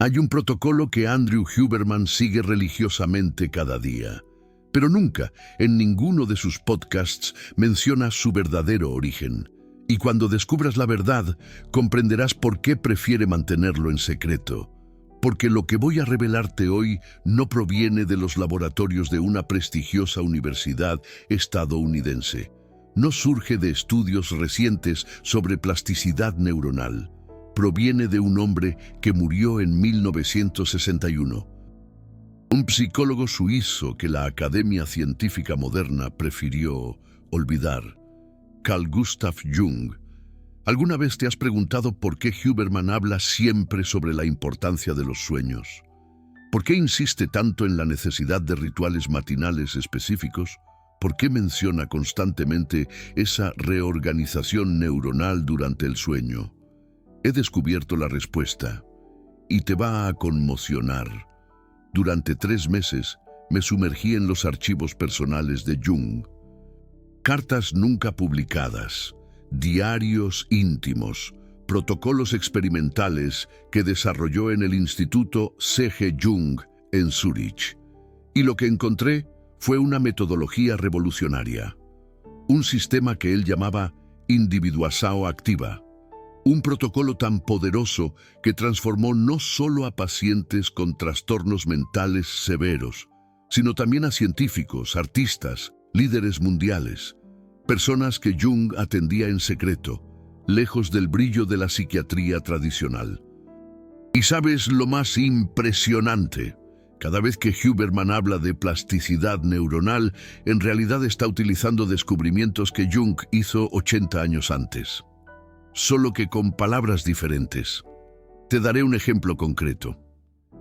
Hay un protocolo que Andrew Huberman sigue religiosamente cada día, pero nunca, en ninguno de sus podcasts, menciona su verdadero origen. Y cuando descubras la verdad, comprenderás por qué prefiere mantenerlo en secreto. Porque lo que voy a revelarte hoy no proviene de los laboratorios de una prestigiosa universidad estadounidense. No surge de estudios recientes sobre plasticidad neuronal. Proviene de un hombre que murió en 1961. Un psicólogo suizo que la Academia Científica Moderna prefirió olvidar. Carl Gustav Jung. ¿Alguna vez te has preguntado por qué Huberman habla siempre sobre la importancia de los sueños? ¿Por qué insiste tanto en la necesidad de rituales matinales específicos? ¿Por qué menciona constantemente esa reorganización neuronal durante el sueño? He descubierto la respuesta y te va a conmocionar. Durante 3 meses me sumergí en los archivos personales de Jung. Cartas nunca publicadas, diarios íntimos, protocolos experimentales que desarrolló en el Instituto C.G. Jung en Zúrich. Y lo que encontré fue una metodología revolucionaria. Un sistema que él llamaba individuación activa. Un protocolo tan poderoso que transformó no solo a pacientes con trastornos mentales severos, sino también a científicos, artistas, líderes mundiales, personas que Jung atendía en secreto, lejos del brillo de la psiquiatría tradicional. ¿Y sabes lo más impresionante? Cada vez que Huberman habla de plasticidad neuronal, en realidad está utilizando descubrimientos que Jung hizo 80 años antes. Solo que con palabras diferentes. Te daré un ejemplo concreto.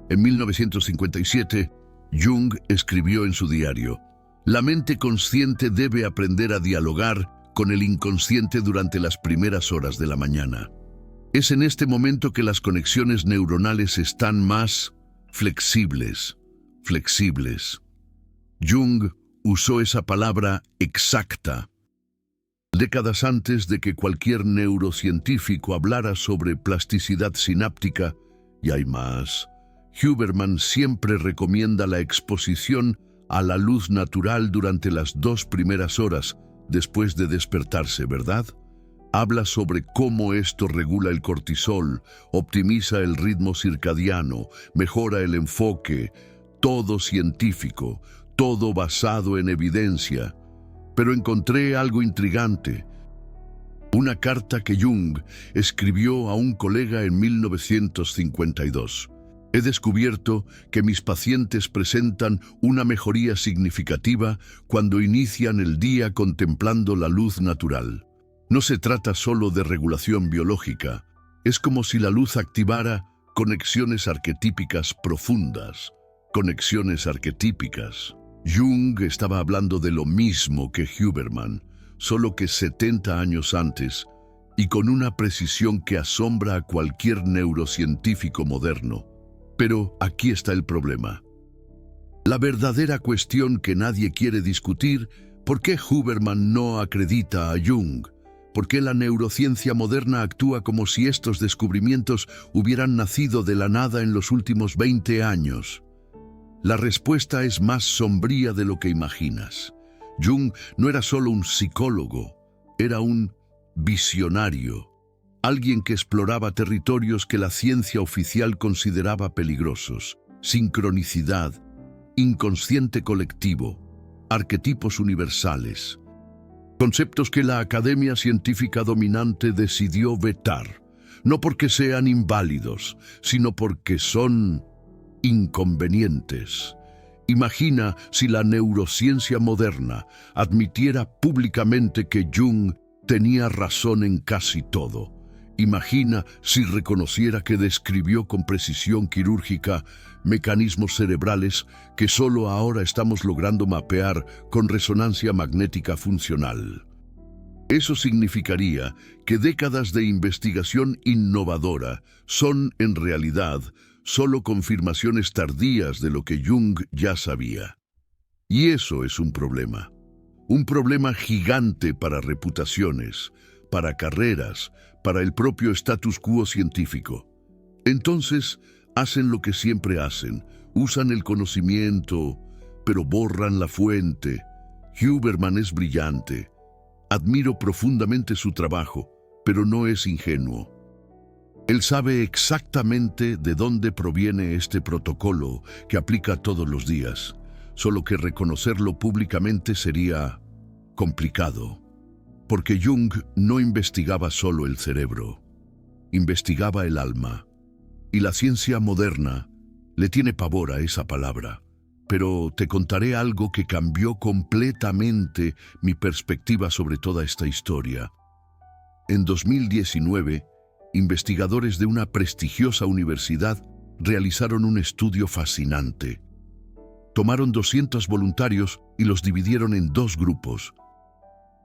En 1957, Jung escribió en su diario: «La mente consciente debe aprender a dialogar con el inconsciente durante las primeras horas de la mañana. Es en este momento que las conexiones neuronales están más flexibles. Jung usó esa palabra exacta décadas antes de que cualquier neurocientífico hablara sobre plasticidad sináptica, y hay más. Huberman siempre recomienda la exposición a la luz natural durante las 2 primeras horas después de despertarse, ¿verdad? Habla sobre cómo esto regula el cortisol, optimiza el ritmo circadiano, mejora el enfoque, todo científico, todo basado en evidencia. Pero encontré algo intrigante. Una carta que Jung escribió a un colega en 1952. He descubierto que mis pacientes presentan una mejoría significativa cuando inician el día contemplando la luz natural. No se trata solo de regulación biológica. Es como si la luz activara conexiones arquetípicas profundas. Conexiones arquetípicas. Jung estaba hablando de lo mismo que Huberman, solo que 70 años antes, y con una precisión que asombra a cualquier neurocientífico moderno. Pero aquí está el problema. La verdadera cuestión que nadie quiere discutir: ¿por qué Huberman no acredita a Jung? ¿Por qué la neurociencia moderna actúa como si estos descubrimientos hubieran nacido de la nada en los últimos 20 años? La respuesta es más sombría de lo que imaginas. Jung no era solo un psicólogo, era un visionario, alguien que exploraba territorios que la ciencia oficial consideraba peligrosos: sincronicidad, inconsciente colectivo, arquetipos universales. Conceptos que la academia científica dominante decidió vetar, no porque sean inválidos, sino porque son inconvenientes. Imagina si la neurociencia moderna admitiera públicamente que Jung tenía razón en casi todo. Imagina si reconociera que describió con precisión quirúrgica mecanismos cerebrales que solo ahora estamos logrando mapear con resonancia magnética funcional. Eso significaría que décadas de investigación innovadora son, en realidad, solo confirmaciones tardías de lo que Jung ya sabía. Y eso es un problema gigante para reputaciones, para carreras, para el propio status quo científico. Entonces, hacen lo que siempre hacen, usan el conocimiento, pero borran la fuente. Huberman es brillante. Admiro profundamente su trabajo, pero no es ingenuo. Él sabe exactamente de dónde proviene este protocolo que aplica todos los días, solo que reconocerlo públicamente sería complicado. Porque Jung no investigaba solo el cerebro, investigaba el alma. Y la ciencia moderna le tiene pavor a esa palabra. Pero te contaré algo que cambió completamente mi perspectiva sobre toda esta historia. En 2019, investigadores de una prestigiosa universidad realizaron un estudio fascinante. Tomaron 200 voluntarios y los dividieron en dos grupos.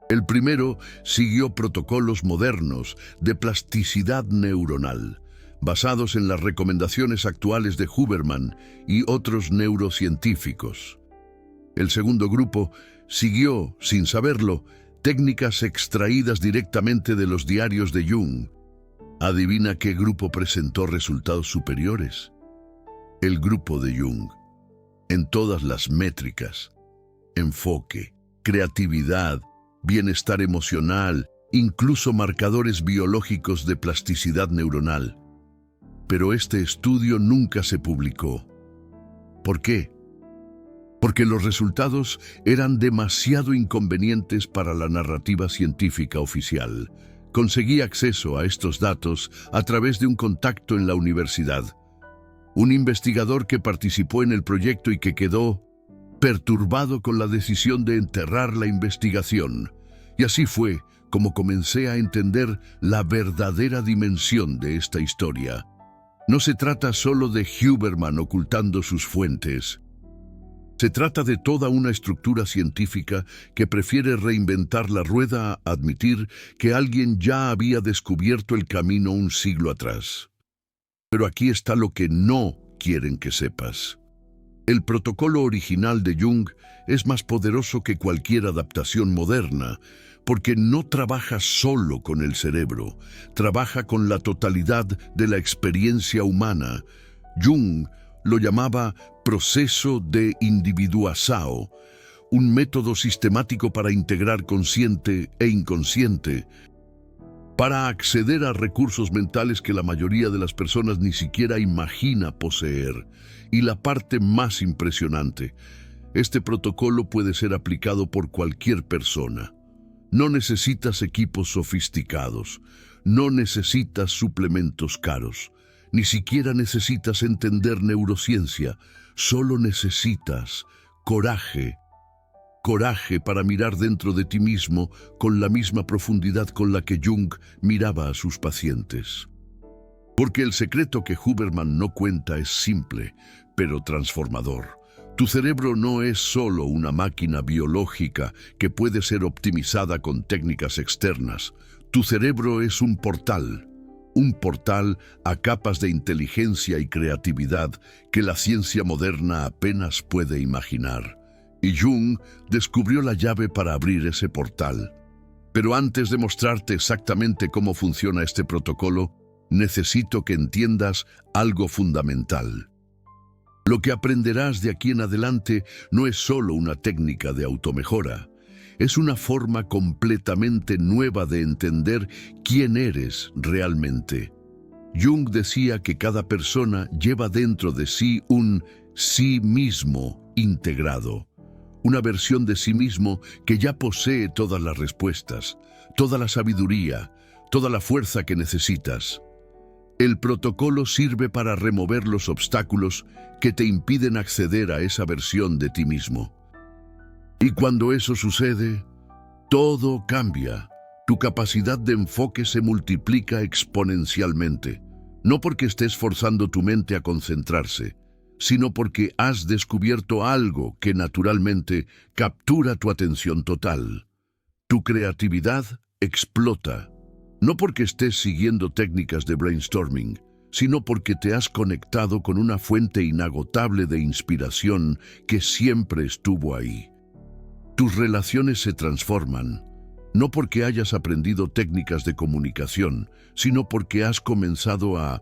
El primero siguió protocolos modernos de plasticidad neuronal, basados en las recomendaciones actuales de Huberman y otros neurocientíficos. El segundo grupo siguió, sin saberlo, técnicas extraídas directamente de los diarios de Jung. ¿Adivina qué grupo presentó resultados superiores? El grupo de Jung. En todas las métricas: enfoque, creatividad, bienestar emocional, incluso marcadores biológicos de plasticidad neuronal. Pero este estudio nunca se publicó. ¿Por qué? Porque los resultados eran demasiado inconvenientes para la narrativa científica oficial. Conseguí acceso a estos datos a través de un contacto en la universidad. Un investigador que participó en el proyecto y que quedó perturbado con la decisión de enterrar la investigación. Y así fue como comencé a entender la verdadera dimensión de esta historia. No se trata solo de Huberman ocultando sus fuentes. Se trata de toda una estructura científica que prefiere reinventar la rueda a admitir que alguien ya había descubierto el camino un siglo atrás. Pero aquí está lo que no quieren que sepas. El protocolo original de Jung es más poderoso que cualquier adaptación moderna, porque no trabaja solo con el cerebro, trabaja con la totalidad de la experiencia humana. Jung lo llamaba proceso de individuación, un método sistemático para integrar consciente e inconsciente, para acceder a recursos mentales que la mayoría de las personas ni siquiera imagina poseer. Y la parte más impresionante: este protocolo puede ser aplicado por cualquier persona. No necesitas equipos sofisticados, no necesitas suplementos caros, ni siquiera necesitas entender neurociencia, solo necesitas coraje. Coraje para mirar dentro de ti mismo con la misma profundidad con la que Jung miraba a sus pacientes. Porque el secreto que Huberman no cuenta es simple, pero transformador. Tu cerebro no es solo una máquina biológica que puede ser optimizada con técnicas externas. Tu cerebro es un portal a capas de inteligencia y creatividad que la ciencia moderna apenas puede imaginar. Y Jung descubrió la llave para abrir ese portal. Pero antes de mostrarte exactamente cómo funciona este protocolo, necesito que entiendas algo fundamental. Lo que aprenderás de aquí en adelante no es solo una técnica de automejora, es una forma completamente nueva de entender quién eres realmente. Jung decía que cada persona lleva dentro de sí un sí mismo integrado, una versión de sí mismo que ya posee todas las respuestas, toda la sabiduría, toda la fuerza que necesitas. El protocolo sirve para remover los obstáculos que te impiden acceder a esa versión de ti mismo. Y cuando eso sucede, todo cambia. Tu capacidad de enfoque se multiplica exponencialmente, no porque estés forzando tu mente a concentrarse, sino porque has descubierto algo que naturalmente captura tu atención total. Tu creatividad explota. No porque estés siguiendo técnicas de brainstorming, sino porque te has conectado con una fuente inagotable de inspiración que siempre estuvo ahí. Tus relaciones se transforman, no porque hayas aprendido técnicas de comunicación, sino porque has comenzado a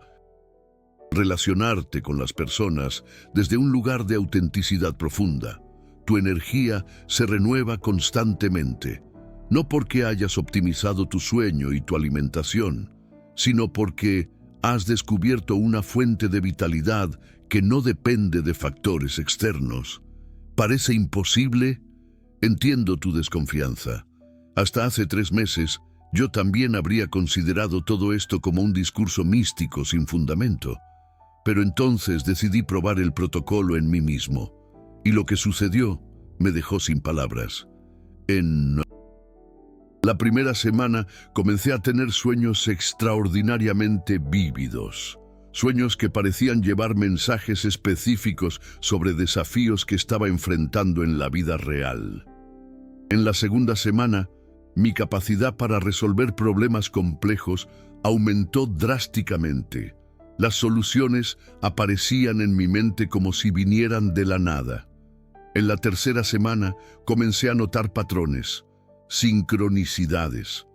relacionarte con las personas desde un lugar de autenticidad profunda. Tu energía se renueva constantemente, no porque hayas optimizado tu sueño y tu alimentación, sino porque has descubierto una fuente de vitalidad que no depende de factores externos. ¿Parece imposible? Entiendo tu desconfianza. Hasta hace 3 meses, yo también habría considerado todo esto como un discurso místico sin fundamento. Pero entonces decidí probar el protocolo en mí mismo. Y lo que sucedió me dejó sin palabras. En la primera semana comencé a tener sueños extraordinariamente vívidos. Sueños que parecían llevar mensajes específicos sobre desafíos que estaba enfrentando en la vida real. En la segunda semana, mi capacidad para resolver problemas complejos aumentó drásticamente. Las soluciones aparecían en mi mente como si vinieran de la nada. En la tercera semana comencé a notar patrones, sincronicidades,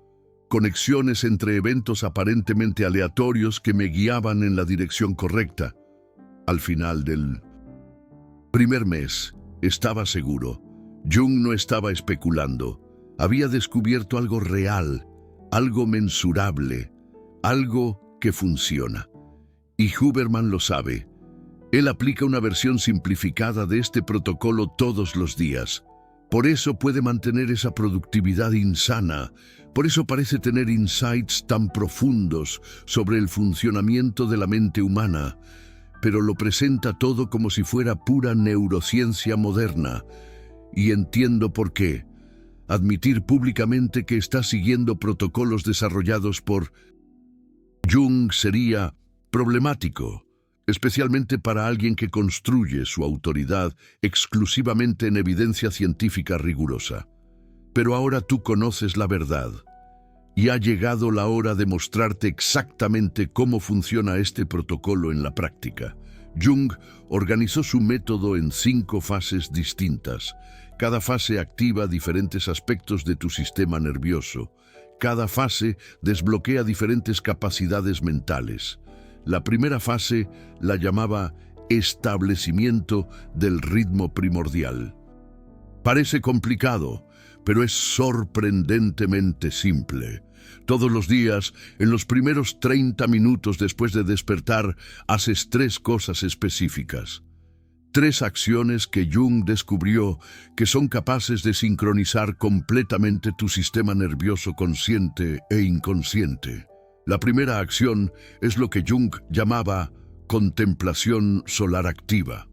conexiones entre eventos aparentemente aleatorios que me guiaban en la dirección correcta. Al final del primer mes, estaba seguro. Jung no estaba especulando. Había descubierto algo real, algo mensurable, algo que funciona. Y Huberman lo sabe. Él aplica una versión simplificada de este protocolo todos los días. Por eso puede mantener esa productividad insana. Por eso parece tener insights tan profundos sobre el funcionamiento de la mente humana. Pero lo presenta todo como si fuera pura neurociencia moderna. Y entiendo por qué. Admitir públicamente que está siguiendo protocolos desarrollados por Jung sería problemático, especialmente para alguien que construye su autoridad exclusivamente en evidencia científica rigurosa. Pero ahora tú conoces la verdad, y ha llegado la hora de mostrarte exactamente cómo funciona este protocolo en la práctica. Jung organizó su método en 5 fases distintas. Cada fase activa diferentes aspectos de tu sistema nervioso. Cada fase desbloquea diferentes capacidades mentales. La primera fase la llamaba establecimiento del ritmo primordial. Parece complicado, pero es sorprendentemente simple. Todos los días, en los primeros 30 minutos después de despertar, haces 3 cosas específicas. 3 acciones que Jung descubrió que son capaces de sincronizar completamente tu sistema nervioso consciente e inconsciente. La primera acción es lo que Jung llamaba contemplación solar activa.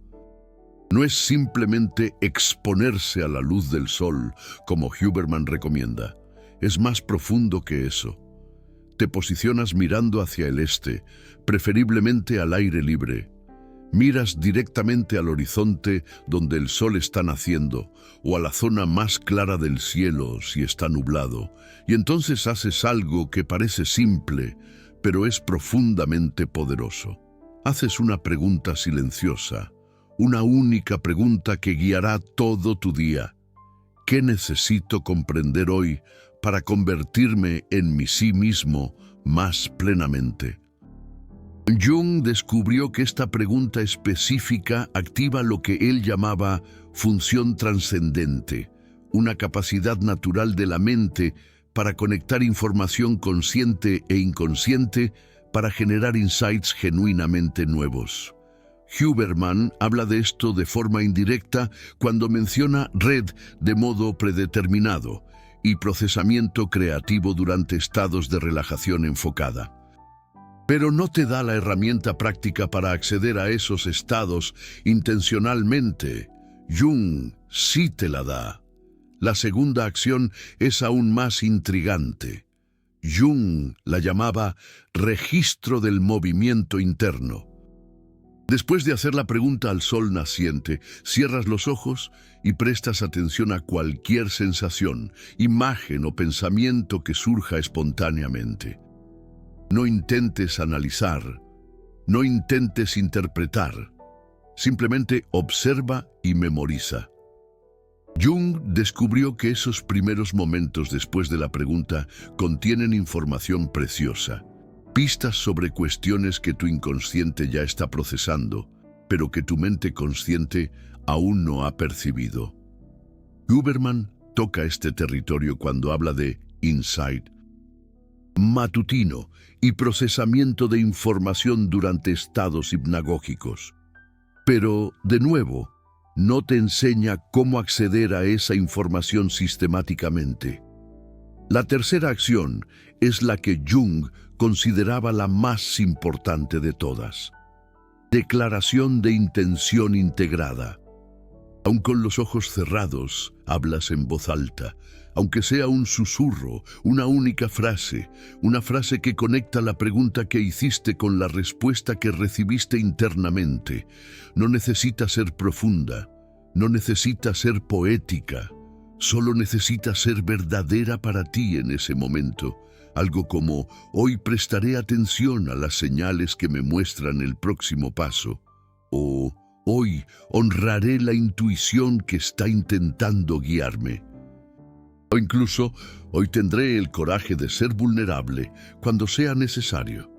No es simplemente exponerse a la luz del sol, como Huberman recomienda. Es más profundo que eso. Te posicionas mirando hacia el este, preferiblemente al aire libre. Miras directamente al horizonte donde el sol está naciendo, o a la zona más clara del cielo si está nublado, y entonces haces algo que parece simple, pero es profundamente poderoso. Haces una pregunta silenciosa, una única pregunta que guiará todo tu día. ¿Qué necesito comprender hoy para convertirme en mi sí mismo más plenamente? Jung descubrió que esta pregunta específica activa lo que él llamaba función trascendente, una capacidad natural de la mente para conectar información consciente e inconsciente para generar insights genuinamente nuevos. Huberman habla de esto de forma indirecta cuando menciona red de modo predeterminado y procesamiento creativo durante estados de relajación enfocada. Pero no te da la herramienta práctica para acceder a esos estados intencionalmente. Jung sí te la da. La segunda acción es aún más intrigante. Jung la llamaba registro del movimiento interno. Después de hacer la pregunta al sol naciente, cierras los ojos y prestas atención a cualquier sensación, imagen o pensamiento que surja espontáneamente. No intentes analizar, no intentes interpretar, simplemente observa y memoriza. Jung descubrió que esos primeros momentos después de la pregunta contienen información preciosa. pistas sobre cuestiones que tu inconsciente ya está procesando, pero que tu mente consciente aún no ha percibido. Huberman toca este territorio cuando habla de insight matutino y procesamiento de información durante estados hipnagógicos. Pero, de nuevo, no te enseña cómo acceder a esa información sistemáticamente. La tercera acción es la que Jung consideraba la más importante de todas. Declaración de intención integrada. Aun con los ojos cerrados, hablas en voz alta, aunque sea un susurro, una única frase, una frase que conecta la pregunta que hiciste con la respuesta que recibiste internamente. No necesita ser profunda, no necesita ser poética, solo necesita ser verdadera para ti en ese momento. Algo como, hoy prestaré atención a las señales que me muestran el próximo paso. O, hoy honraré la intuición que está intentando guiarme. O incluso, hoy tendré el coraje de ser vulnerable cuando sea necesario.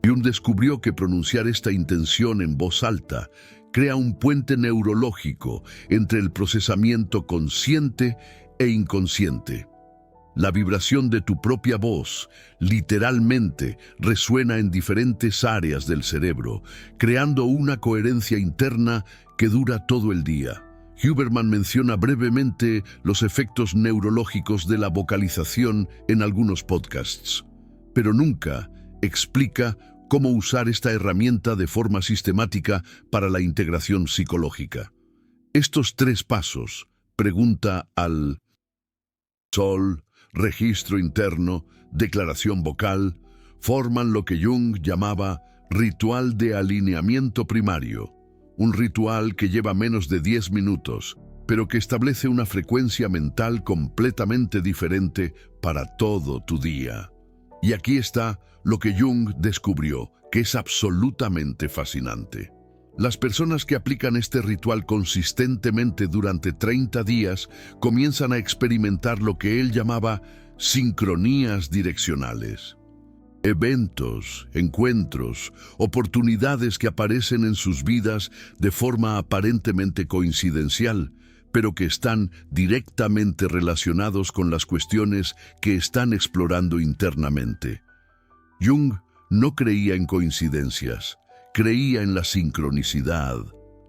Jung descubrió que pronunciar esta intención en voz alta crea un puente neurológico entre el procesamiento consciente e inconsciente. La vibración de tu propia voz, literalmente, resuena en diferentes áreas del cerebro, creando una coherencia interna que dura todo el día. Huberman menciona brevemente los efectos neurológicos de la vocalización en algunos podcasts, pero nunca explica cómo usar esta herramienta de forma sistemática para la integración psicológica. Estos 3 pasos, pregunta al sol, registro interno, declaración vocal, forman lo que Jung llamaba ritual de alineamiento primario, un ritual que lleva menos de 10 minutos, pero que establece una frecuencia mental completamente diferente para todo tu día. Y aquí está lo que Jung descubrió, que es absolutamente fascinante. Las personas que aplican este ritual consistentemente durante 30 días comienzan a experimentar lo que él llamaba sincronías direccionales. Eventos, encuentros, oportunidades que aparecen en sus vidas de forma aparentemente coincidencial, pero que están directamente relacionados con las cuestiones que están explorando internamente. Jung no creía en coincidencias, creía en la sincronicidad,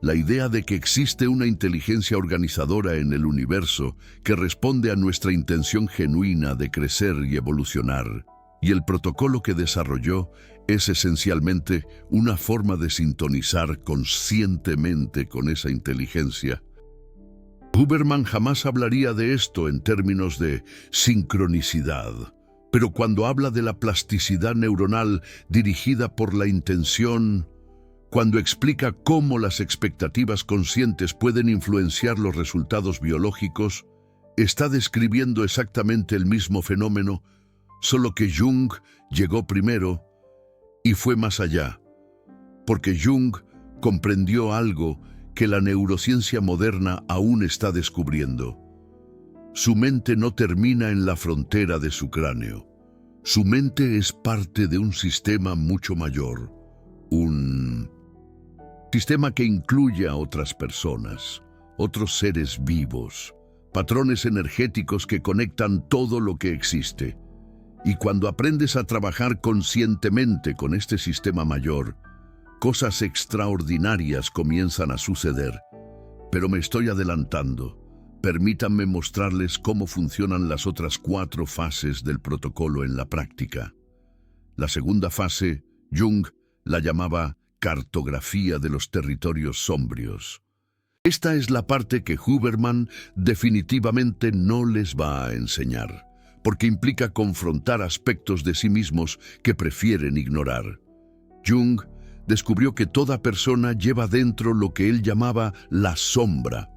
la idea de que existe una inteligencia organizadora en el universo que responde a nuestra intención genuina de crecer y evolucionar. Y el protocolo que desarrolló es esencialmente una forma de sintonizar conscientemente con esa inteligencia. Huberman jamás hablaría de esto en términos de sincronicidad, pero cuando habla de la plasticidad neuronal dirigida por la intención, cuando explica cómo las expectativas conscientes pueden influenciar los resultados biológicos, está describiendo exactamente el mismo fenómeno, solo que Jung llegó primero y fue más allá, porque Jung comprendió algo que la neurociencia moderna aún está descubriendo. Su mente no termina en la frontera de su cráneo. Su mente es parte de un sistema mucho mayor, un sistema que incluye a otras personas, otros seres vivos, patrones energéticos que conectan todo lo que existe. Y cuando aprendes a trabajar conscientemente con este sistema mayor, cosas extraordinarias comienzan a suceder. Pero me estoy adelantando. Permítanme mostrarles cómo funcionan las otras 4 fases del protocolo en la práctica. La segunda fase, Jung la llamaba cartografía de los territorios sombrios. Esta es la parte que Huberman definitivamente no les va a enseñar, porque implica confrontar aspectos de sí mismos que prefieren ignorar. Jung descubrió que toda persona lleva dentro lo que él llamaba la sombra.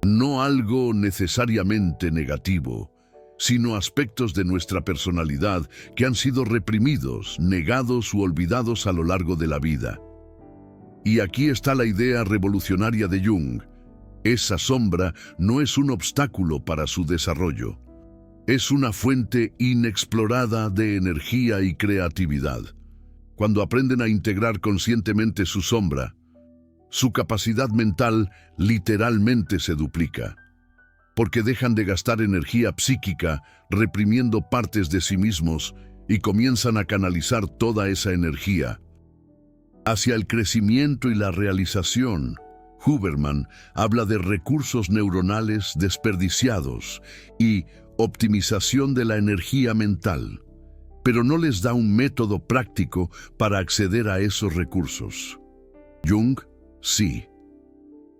No algo necesariamente negativo, sino aspectos de nuestra personalidad que han sido reprimidos, negados u olvidados a lo largo de la vida. Y aquí está la idea revolucionaria de Jung. Esa sombra no es un obstáculo para su desarrollo. es una fuente inexplorada de energía y creatividad. Cuando aprenden a integrar conscientemente su sombra, su capacidad mental literalmente se duplica, porque dejan de gastar energía psíquica reprimiendo partes de sí mismos y comienzan a canalizar toda esa energía hacia el crecimiento y la realización. Huberman habla de recursos neuronales desperdiciados y optimización de la energía mental, pero no les da un método práctico para acceder a esos recursos. Jung, sí.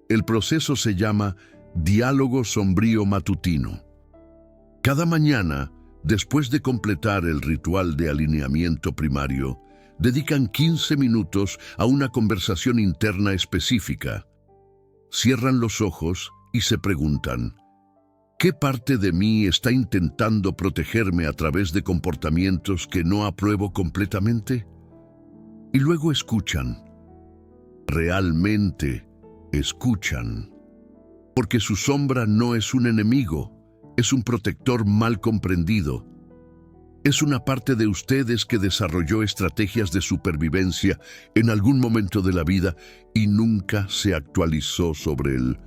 El proceso se llama diálogo sombrío matutino. Cada mañana, después de completar el ritual de alineamiento primario, dedican 15 minutos a una conversación interna específica. Cierran los ojos y se preguntan: ¿qué parte de mí está intentando protegerme a través de comportamientos que no apruebo completamente? Y luego escuchan. Realmente escuchan. Porque su sombra no es un enemigo, es un protector mal comprendido. Es una parte de ustedes que desarrolló estrategias de supervivencia en algún momento de la vida y nunca se actualizó sobre el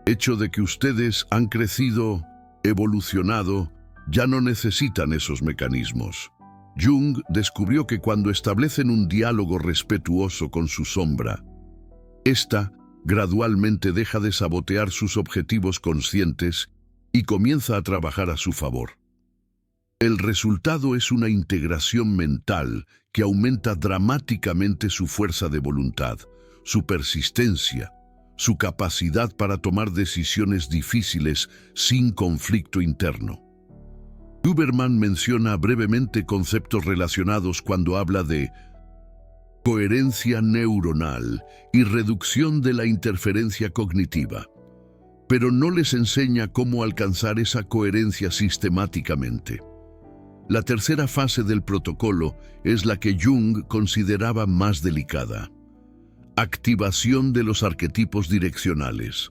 hecho de que ustedes han crecido, evolucionado, ya no necesitan esos mecanismos. Jung descubrió que cuando establecen un diálogo respetuoso con su sombra, ésta gradualmente deja de sabotear sus objetivos conscientes y comienza a trabajar a su favor. El resultado es una integración mental que aumenta dramáticamente su fuerza de voluntad, su persistencia, su capacidad para tomar decisiones difíciles sin conflicto interno. Huberman menciona brevemente conceptos relacionados cuando habla de coherencia neuronal y reducción de la interferencia cognitiva, pero no les enseña cómo alcanzar esa coherencia sistemáticamente. La tercera fase del protocolo es la que Jung consideraba más delicada: activación de los arquetipos direccionales.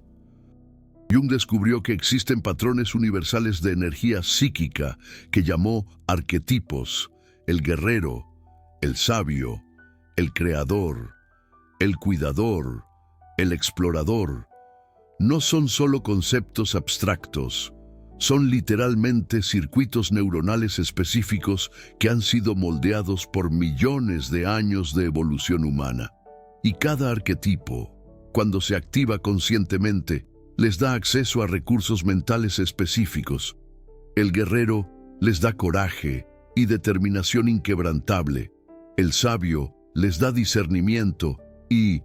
Jung descubrió que existen patrones universales de energía psíquica que llamó arquetipos: el guerrero, el sabio, el creador, el cuidador, el explorador. No son solo conceptos abstractos, son literalmente circuitos neuronales específicos que han sido moldeados por millones de años de evolución humana. Y cada arquetipo, cuando se activa conscientemente, les da acceso a recursos mentales específicos. El guerrero les da coraje y determinación inquebrantable. El sabio les da discernimiento y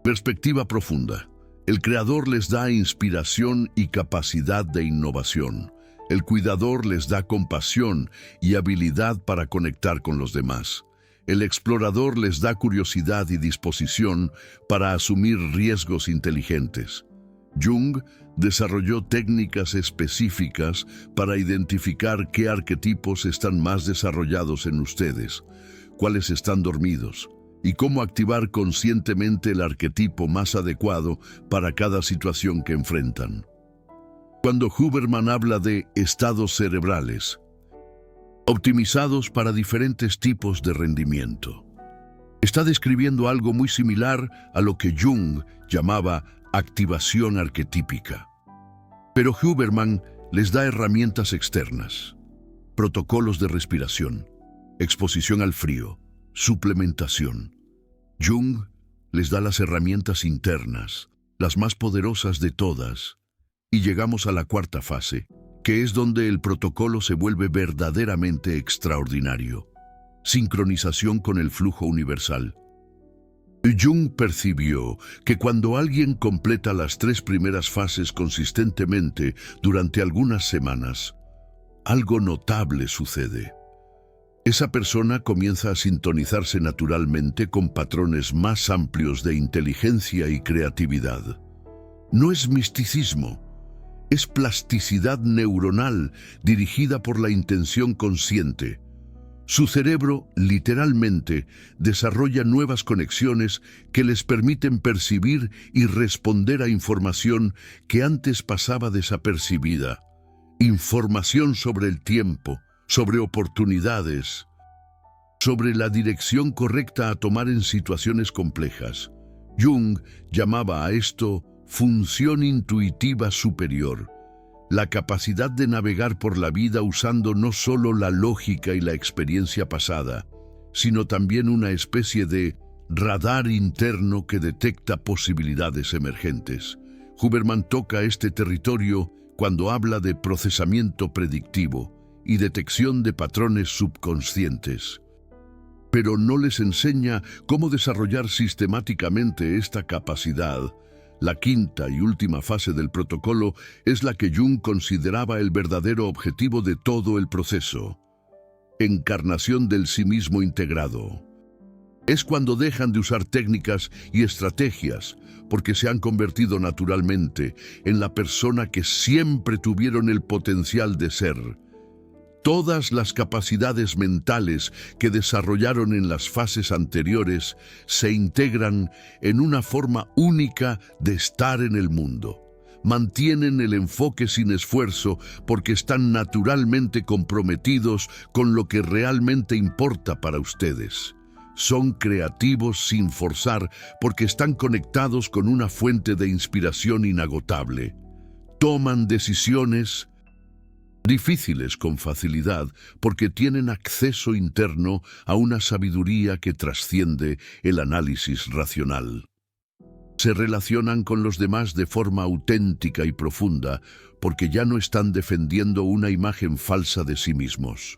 perspectiva profunda. El creador les da inspiración y capacidad de innovación. El cuidador les da compasión y habilidad para conectar con los demás. El explorador les da curiosidad y disposición para asumir riesgos inteligentes. Jung desarrolló técnicas específicas para identificar qué arquetipos están más desarrollados en ustedes, cuáles están dormidos, y cómo activar conscientemente el arquetipo más adecuado para cada situación que enfrentan. Cuando Huberman habla de estados cerebrales, optimizados para diferentes tipos de rendimiento, está describiendo algo muy similar a lo que Jung llamaba activación arquetípica. Pero Huberman les da herramientas externas: protocolos de respiración, exposición al frío, suplementación. Jung les da las herramientas internas, las más poderosas de todas, y llegamos a la cuarta fase, que es donde el protocolo se vuelve verdaderamente extraordinario: sincronización con el flujo universal. Jung percibió que cuando alguien completa las 3 primeras fases consistentemente durante algunas semanas, algo notable sucede. Esa persona comienza a sintonizarse naturalmente con patrones más amplios de inteligencia y creatividad. No es misticismo, es plasticidad neuronal dirigida por la intención consciente. Su cerebro, literalmente, desarrolla nuevas conexiones que les permiten percibir y responder a información que antes pasaba desapercibida. información sobre el tiempo, sobre oportunidades, sobre la dirección correcta a tomar en situaciones complejas. Jung llamaba a esto función intuitiva superior, la capacidad de navegar por la vida usando no solo la lógica y la experiencia pasada, sino también una especie de radar interno que detecta posibilidades emergentes. Huberman toca este territorio cuando habla de procesamiento predictivo y detección de patrones subconscientes. Pero no les enseña cómo desarrollar sistemáticamente esta capacidad. La quinta y última fase del protocolo es la que Jung consideraba el verdadero objetivo de todo el proceso: encarnación del sí mismo integrado. Es cuando dejan de usar técnicas y estrategias, porque se han convertido naturalmente en la persona que siempre tuvieron el potencial de ser. Todas las capacidades mentales que desarrollaron en las fases anteriores se integran en una forma única de estar en el mundo. Mantienen el enfoque sin esfuerzo porque están naturalmente comprometidos con lo que realmente importa para ustedes. Son creativos sin forzar porque están conectados con una fuente de inspiración inagotable. Toman decisiones difíciles con facilidad porque tienen acceso interno a una sabiduría que trasciende el análisis racional. Se relacionan con los demás de forma auténtica y profunda porque ya no están defendiendo una imagen falsa de sí mismos.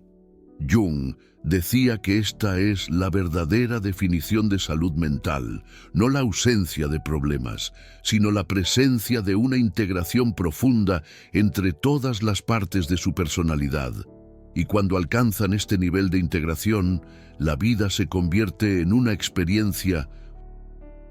Jung decía que esta es la verdadera definición de salud mental, no la ausencia de problemas, sino la presencia de una integración profunda entre todas las partes de su personalidad. Y cuando alcanzan este nivel de integración, la vida se convierte en una experiencia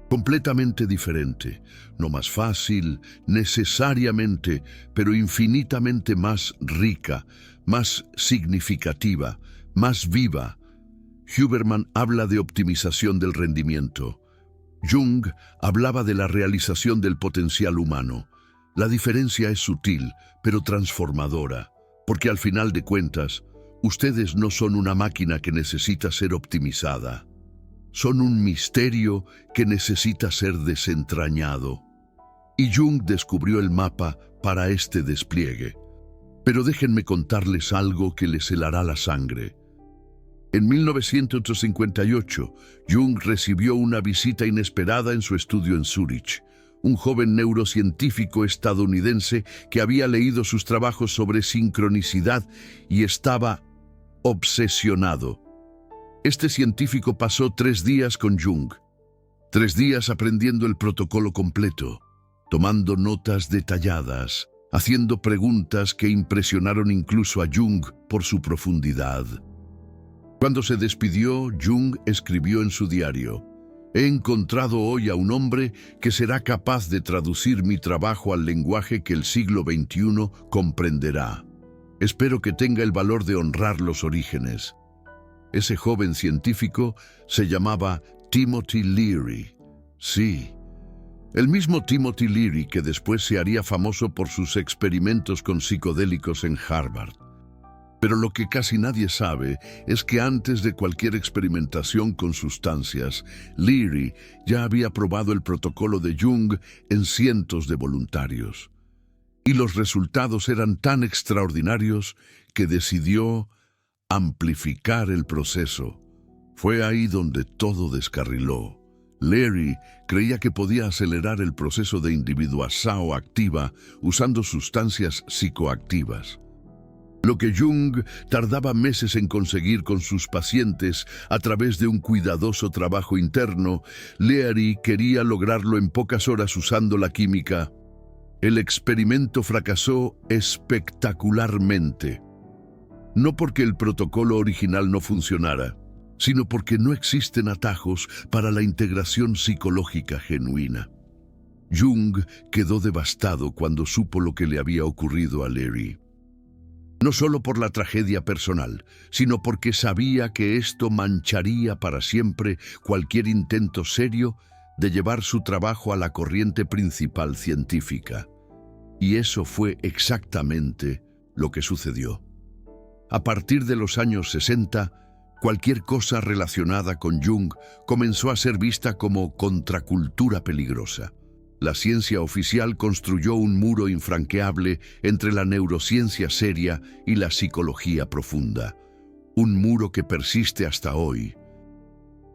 completamente diferente, no más fácil, necesariamente, pero infinitamente más rica, más significativa, más viva. Huberman habla de optimización del rendimiento. Jung hablaba de la realización del potencial humano. La diferencia es sutil, pero transformadora, porque al final de cuentas, ustedes no son una máquina que necesita ser optimizada. Son un misterio que necesita ser desentrañado. Y Jung descubrió el mapa para este despliegue. Pero déjenme contarles algo que les helará la sangre. En 1958, Jung recibió una visita inesperada en su estudio en Zúrich. Un joven neurocientífico estadounidense que había leído sus trabajos sobre sincronicidad y estaba obsesionado. Este científico pasó 3 días con Jung. 3 días aprendiendo el protocolo completo, tomando notas detalladas, haciendo preguntas que impresionaron incluso a Jung por su profundidad. Cuando se despidió, Jung escribió en su diario: «He encontrado hoy a un hombre que será capaz de traducir mi trabajo al lenguaje que el siglo XXI comprenderá. Espero que tenga el valor de honrar los orígenes». Ese joven científico se llamaba Timothy Leary. Sí, el mismo Timothy Leary que después se haría famoso por sus experimentos con psicodélicos en Harvard. Pero lo que casi nadie sabe es que antes de cualquier experimentación con sustancias, Leary ya había probado el protocolo de Jung en cientos de voluntarios. Y los resultados eran tan extraordinarios que decidió amplificar el proceso. Fue ahí donde todo descarriló. Leary creía que podía acelerar el proceso de individuación activa usando sustancias psicoactivas. Lo que Jung tardaba meses en conseguir con sus pacientes a través de un cuidadoso trabajo interno, Leary quería lograrlo en pocas horas usando la química. El experimento fracasó espectacularmente. No porque el protocolo original no funcionara, sino porque no existen atajos para la integración psicológica genuina. Jung quedó devastado cuando supo lo que le había ocurrido a Leary. No solo por la tragedia personal, sino porque sabía que esto mancharía para siempre cualquier intento serio de llevar su trabajo a la corriente principal científica. Y eso fue exactamente lo que sucedió. A partir de los años 60, cualquier cosa relacionada con Jung comenzó a ser vista como contracultura peligrosa. La ciencia oficial construyó un muro infranqueable entre la neurociencia seria y la psicología profunda. Un muro que persiste hasta hoy.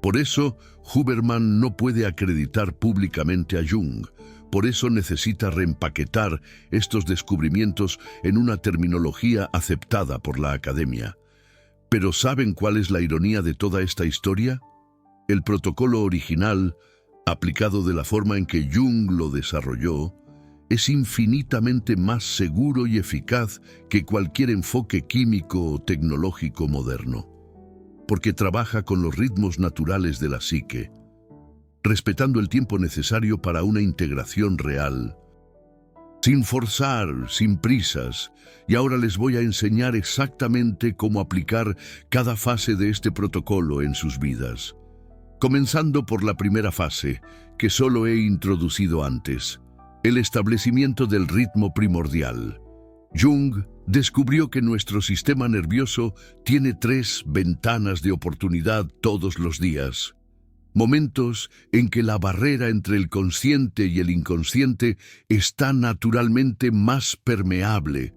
Por eso, Huberman no puede acreditar públicamente a Jung. Por eso necesita reempaquetar estos descubrimientos en una terminología aceptada por la academia. ¿Pero saben cuál es la ironía de toda esta historia? El protocolo original, aplicado de la forma en que Jung lo desarrolló, es infinitamente más seguro y eficaz que cualquier enfoque químico o tecnológico moderno, porque trabaja con los ritmos naturales de la psique, respetando el tiempo necesario para una integración real, sin forzar, sin prisas. Y ahora les voy a enseñar exactamente cómo aplicar cada fase de este protocolo en sus vidas. Comenzando por la primera fase, que solo he introducido antes, el establecimiento del ritmo primordial. Jung descubrió que nuestro sistema nervioso tiene 3 ventanas de oportunidad todos los días. Momentos en que la barrera entre el consciente y el inconsciente está naturalmente más permeable.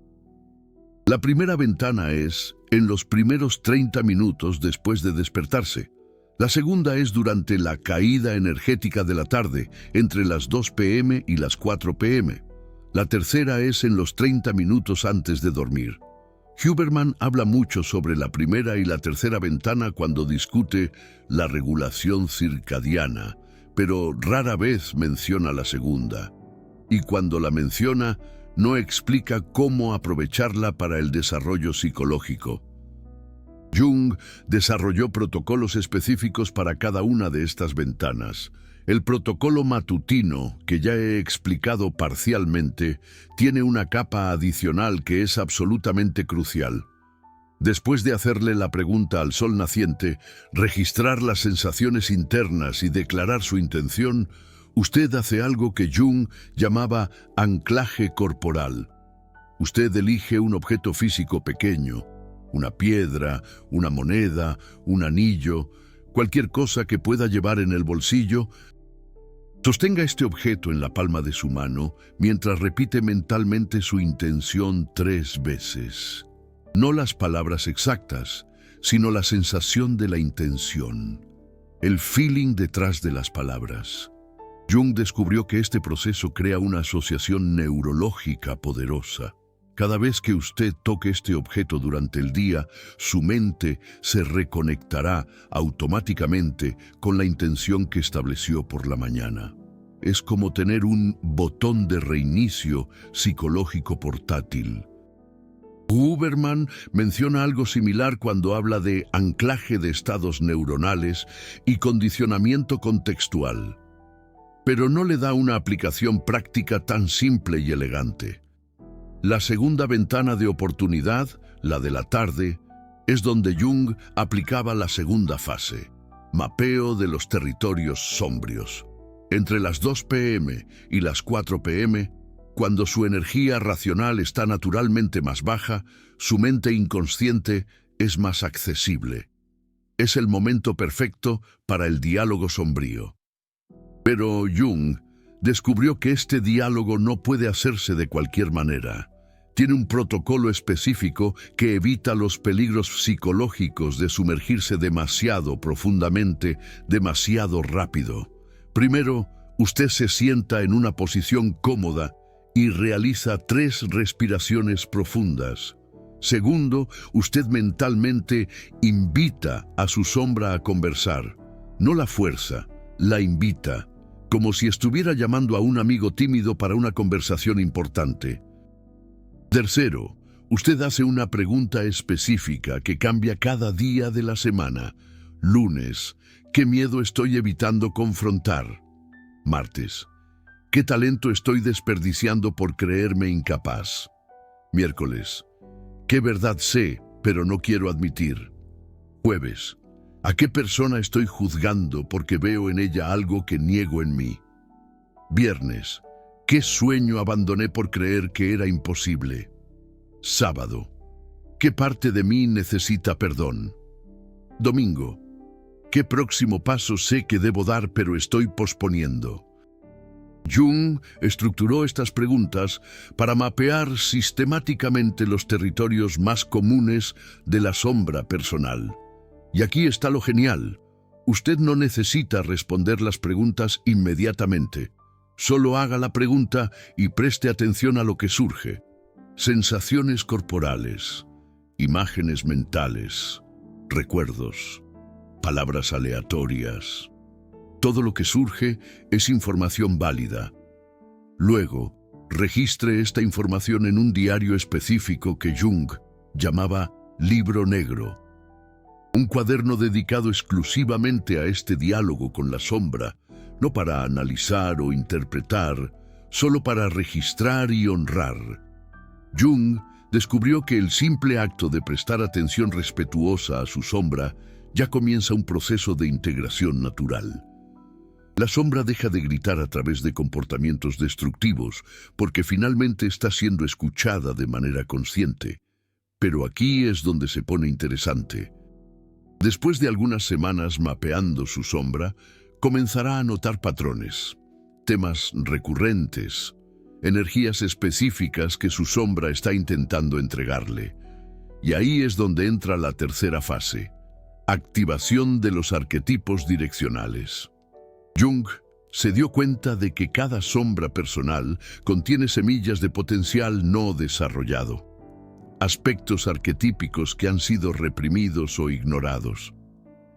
La primera ventana es en los primeros 30 minutos después de despertarse. La segunda es durante la caída energética de la tarde, entre las 2 p.m. y las 4 p.m. La tercera es en los 30 minutos antes de dormir. Huberman habla mucho sobre la primera y la tercera ventana cuando discute la regulación circadiana, pero rara vez menciona la segunda. Y cuando la menciona, no explica cómo aprovecharla para el desarrollo psicológico. Jung desarrolló protocolos específicos para cada una de estas ventanas. El protocolo matutino, que ya he explicado parcialmente, tiene una capa adicional que es absolutamente crucial. Después de hacerle la pregunta al sol naciente, registrar las sensaciones internas y declarar su intención, usted hace algo que Jung llamaba anclaje corporal. Usted elige un objeto físico pequeño, una piedra, una moneda, un anillo, cualquier cosa que pueda llevar en el bolsillo. Sostenga este objeto en la palma de su mano mientras repite mentalmente su intención 3 veces. No las palabras exactas, sino la sensación de la intención, el feeling detrás de las palabras. Jung descubrió que este proceso crea una asociación neurológica poderosa. Cada vez que usted toque este objeto durante el día, su mente se reconectará automáticamente con la intención que estableció por la mañana. Es como tener un botón de reinicio psicológico portátil. Huberman menciona algo similar cuando habla de anclaje de estados neuronales y condicionamiento contextual, pero no le da una aplicación práctica tan simple y elegante. La segunda ventana de oportunidad, la de la tarde, es donde Jung aplicaba la segunda fase, mapeo de los territorios sombrios. Entre las 2 p.m. y las 4 p.m., cuando su energía racional está naturalmente más baja, su mente inconsciente es más accesible. Es el momento perfecto para el diálogo sombrío. Pero Jung descubrió que este diálogo no puede hacerse de cualquier manera. Tiene un protocolo específico que evita los peligros psicológicos de sumergirse demasiado profundamente, demasiado rápido. Primero, usted se sienta en una posición cómoda y realiza 3 respiraciones profundas. Segundo, usted mentalmente invita a su sombra a conversar. No la fuerza, la invita, como si estuviera llamando a un amigo tímido para una conversación importante. Tercero, usted hace una pregunta específica que cambia cada día de la semana. Lunes, ¿qué miedo estoy evitando confrontar? Martes, ¿qué talento estoy desperdiciando por creerme incapaz? Miércoles, ¿qué verdad sé, pero no quiero admitir? Jueves, ¿a qué persona estoy juzgando porque veo en ella algo que niego en mí? Viernes, ¿qué sueño abandoné por creer que era imposible? Sábado. ¿Qué parte de mí necesita perdón? Domingo. ¿Qué próximo paso sé que debo dar pero estoy posponiendo? Jung estructuró estas preguntas para mapear sistemáticamente los territorios más comunes de la sombra personal. Y aquí está lo genial. Usted no necesita responder las preguntas inmediatamente. Solo haga la pregunta y preste atención a lo que surge. Sensaciones corporales, imágenes mentales, recuerdos, palabras aleatorias. Todo lo que surge es información válida. Luego, registre esta información en un diario específico que Jung llamaba libro negro. Un cuaderno dedicado exclusivamente a este diálogo con la sombra, no para analizar o interpretar, solo para registrar y honrar. Jung descubrió que el simple acto de prestar atención respetuosa a su sombra ya comienza un proceso de integración natural. La sombra deja de gritar a través de comportamientos destructivos porque finalmente está siendo escuchada de manera consciente. Pero aquí es donde se pone interesante. Después de algunas semanas mapeando su sombra, comenzará a notar patrones, temas recurrentes, energías específicas que su sombra está intentando entregarle. Y ahí es donde entra la tercera fase, activación de los arquetipos direccionales. Jung se dio cuenta de que cada sombra personal contiene semillas de potencial no desarrollado, aspectos arquetípicos que han sido reprimidos o ignorados.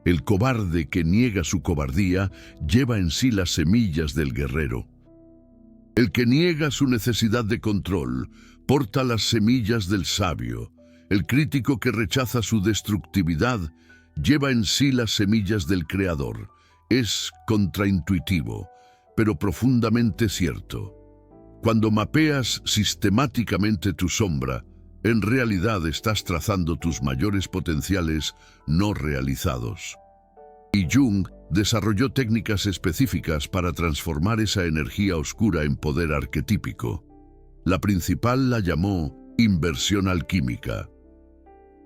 El cobarde que niega su cobardía lleva en sí las semillas del guerrero. El que niega su necesidad de control porta las semillas del sabio. El crítico que rechaza su destructividad lleva en sí las semillas del creador. Es contraintuitivo, pero profundamente cierto. Cuando mapeas sistemáticamente tu sombra, en realidad estás trazando tus mayores potenciales no realizados. Y Jung desarrolló técnicas específicas para transformar esa energía oscura en poder arquetípico. La principal la llamó inversión alquímica.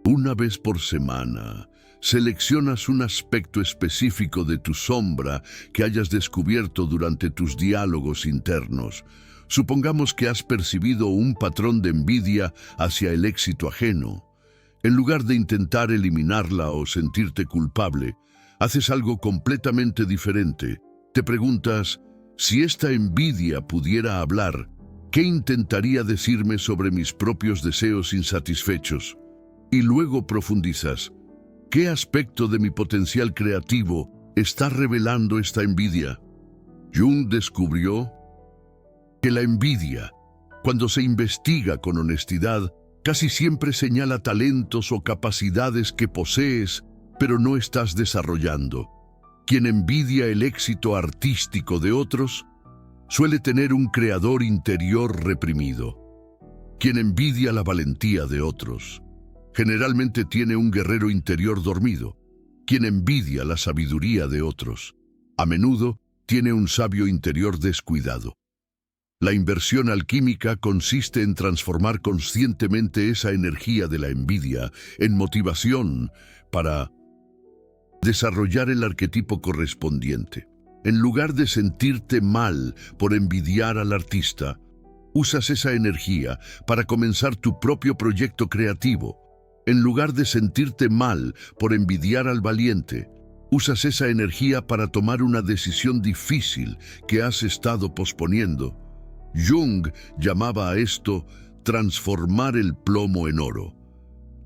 Una vez por semana, seleccionas un aspecto específico de tu sombra que hayas descubierto durante tus diálogos internos. Supongamos que has percibido un patrón de envidia hacia el éxito ajeno. En lugar de intentar eliminarla o sentirte culpable, haces algo completamente diferente. Te preguntas, si esta envidia pudiera hablar, ¿qué intentaría decirme sobre mis propios deseos insatisfechos? Y luego profundizas, ¿qué aspecto de mi potencial creativo está revelando esta envidia? Jung descubrió que la envidia, cuando se investiga con honestidad, casi siempre señala talentos o capacidades que posees, pero no estás desarrollando. Quien envidia el éxito artístico de otros, suele tener un creador interior reprimido. Quien envidia la valentía de otros, generalmente tiene un guerrero interior dormido. Quien envidia la sabiduría de otros, a menudo tiene un sabio interior descuidado. La inversión alquímica consiste en transformar conscientemente esa energía de la envidia en motivación para desarrollar el arquetipo correspondiente. En lugar de sentirte mal por envidiar al artista, usas esa energía para comenzar tu propio proyecto creativo. En lugar de sentirte mal por envidiar al valiente, usas esa energía para tomar una decisión difícil que has estado posponiendo. Jung llamaba a esto transformar el plomo en oro.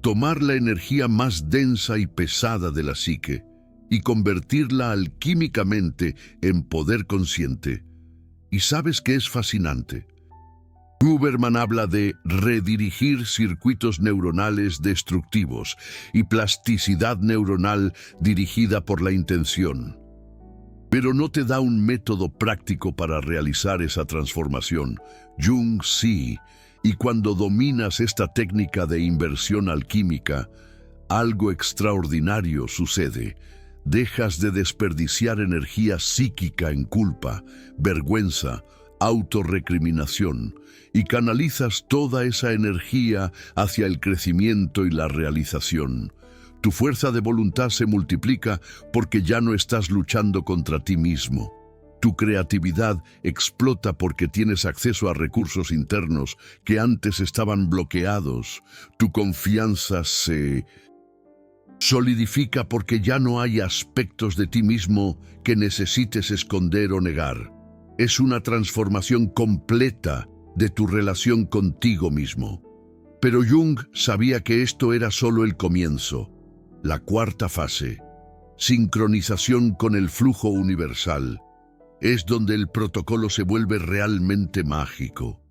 Tomar la energía más densa y pesada de la psique y convertirla alquímicamente en poder consciente. ¿Y sabes qué es fascinante? Huberman habla de redirigir circuitos neuronales destructivos y plasticidad neuronal dirigida por la intención. Pero no te da un método práctico para realizar esa transformación. Jung sí, y cuando dominas esta técnica de inversión alquímica, algo extraordinario sucede. Dejas de desperdiciar energía psíquica en culpa, vergüenza, autorrecriminación y canalizas toda esa energía hacia el crecimiento y la realización. Tu fuerza de voluntad se multiplica porque ya no estás luchando contra ti mismo. Tu creatividad explota porque tienes acceso a recursos internos que antes estaban bloqueados. Tu confianza se solidifica porque ya no hay aspectos de ti mismo que necesites esconder o negar. Es una transformación completa de tu relación contigo mismo. Pero Jung sabía que esto era solo el comienzo. La cuarta fase, sincronización con el flujo universal, es donde el protocolo se vuelve realmente mágico.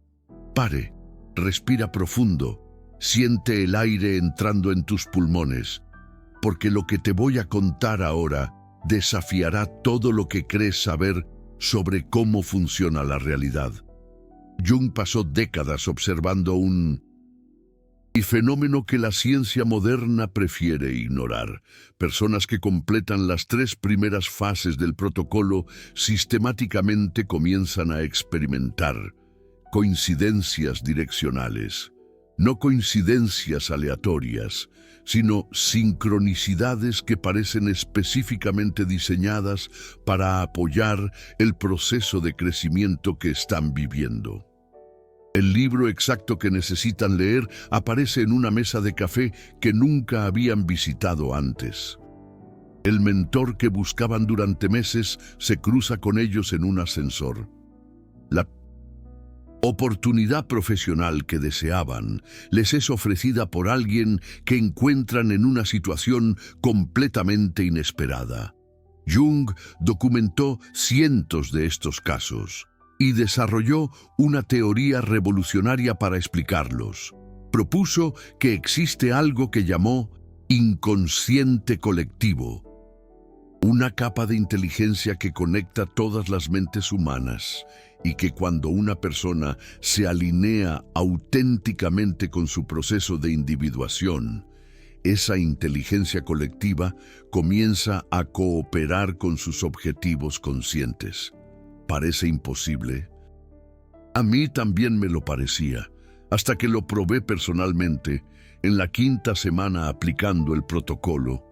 Pare, respira profundo, siente el aire entrando en tus pulmones, porque lo que te voy a contar ahora desafiará todo lo que crees saber sobre cómo funciona la realidad. Jung pasó décadas observando un fenómeno que la ciencia moderna prefiere ignorar. Personas que completan las 3 primeras fases del protocolo sistemáticamente comienzan a experimentar coincidencias direccionales. No coincidencias aleatorias, sino sincronicidades que parecen específicamente diseñadas para apoyar el proceso de crecimiento que están viviendo. El libro exacto que necesitan leer aparece en una mesa de café que nunca habían visitado antes. El mentor que buscaban durante meses se cruza con ellos en un ascensor. La oportunidad profesional que deseaban les es ofrecida por alguien que encuentran en una situación completamente inesperada. Jung documentó cientos de estos casos y desarrolló una teoría revolucionaria para explicarlos. Propuso que existe algo que llamó inconsciente colectivo, una capa de inteligencia que conecta todas las mentes humanas y que cuando una persona se alinea auténticamente con su proceso de individuación, esa inteligencia colectiva comienza a cooperar con sus objetivos conscientes. ¿Parece imposible? A mí también me lo parecía, hasta que lo probé personalmente. En la 5ª semana aplicando el protocolo,